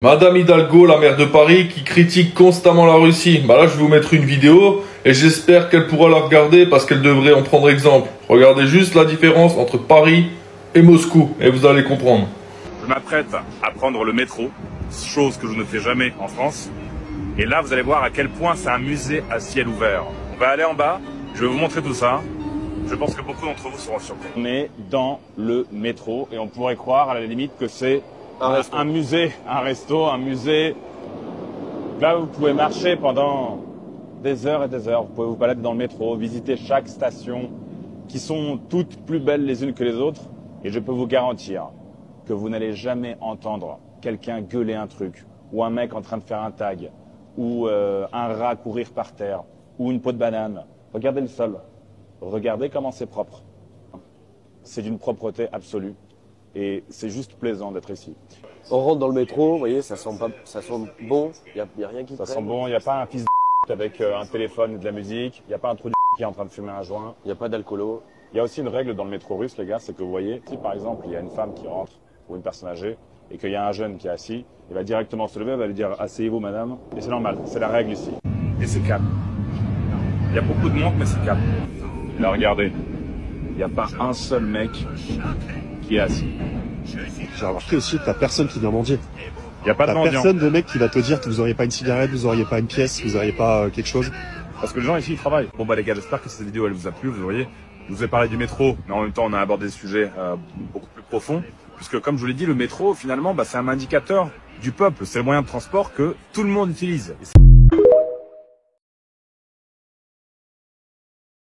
Madame Hidalgo, la maire de Paris, qui critique constamment la Russie. Bah là, je vais vous mettre une vidéo et j'espère qu'elle pourra la regarder parce qu'elle devrait en prendre exemple. Regardez juste la différence entre Paris et Moscou et vous allez comprendre. Je m'apprête à prendre le métro, chose que je ne fais jamais en France. Et là, vous allez voir à quel point c'est un musée à ciel ouvert. On va aller en bas, je vais vous montrer tout ça. Je pense que beaucoup d'entre vous seront surpris. On est dans le métro et on pourrait croire à la limite que c'est un musée, un resto, un musée. Là, vous pouvez marcher pendant des heures et des heures. Vous pouvez vous balader dans le métro, visiter chaque station, qui sont toutes plus belles les unes que les autres. Et je peux vous garantir que vous n'allez jamais entendre quelqu'un gueuler un truc, ou un mec en train de faire un tag, ou un rat courir par terre, ou une peau de banane. Regardez le sol. Regardez comment c'est propre. C'est d'une propreté absolue. Et c'est juste plaisant d'être ici. On rentre dans le métro, vous voyez, ça sent bon, il n'y a rien qui Ça traîne. sent bon, il n'y a pas un fils de avec un téléphone et de la musique, il n'y a pas un trou de qui est en train de fumer un joint. Il n'y a pas d'alcoolo. Il y a aussi une règle dans le métro russe, les gars, c'est que vous voyez, si par exemple il y a une femme qui rentre, ou une personne âgée, et qu'il y a un jeune qui est assis, il va directement se lever, il va lui dire « Asseyez-vous madame », et c'est normal, c'est la règle ici. Et c'est calme. Il y a beaucoup de monde, mais c'est calme. Et là, regardez, il n'y a pas un seul mec qui est assis. J'ai remarqué aussi que t'as personne qui vient mendier. Il n'y a pas de T'as mendiant. personne de mec qui va te dire que vous auriez pas une cigarette, vous auriez pas une pièce, vous auriez pas quelque chose. Parce que les gens ici, ils travaillent. Bon bah les gars, j'espère que cette vidéo, elle vous a plu, vous voyez. Je vous ai parlé du métro, mais en même temps, on a abordé des sujets beaucoup plus profonds. Puisque comme je vous l'ai dit, le métro, finalement, bah, c'est un indicateur du peuple. C'est le moyen de transport que tout le monde utilise.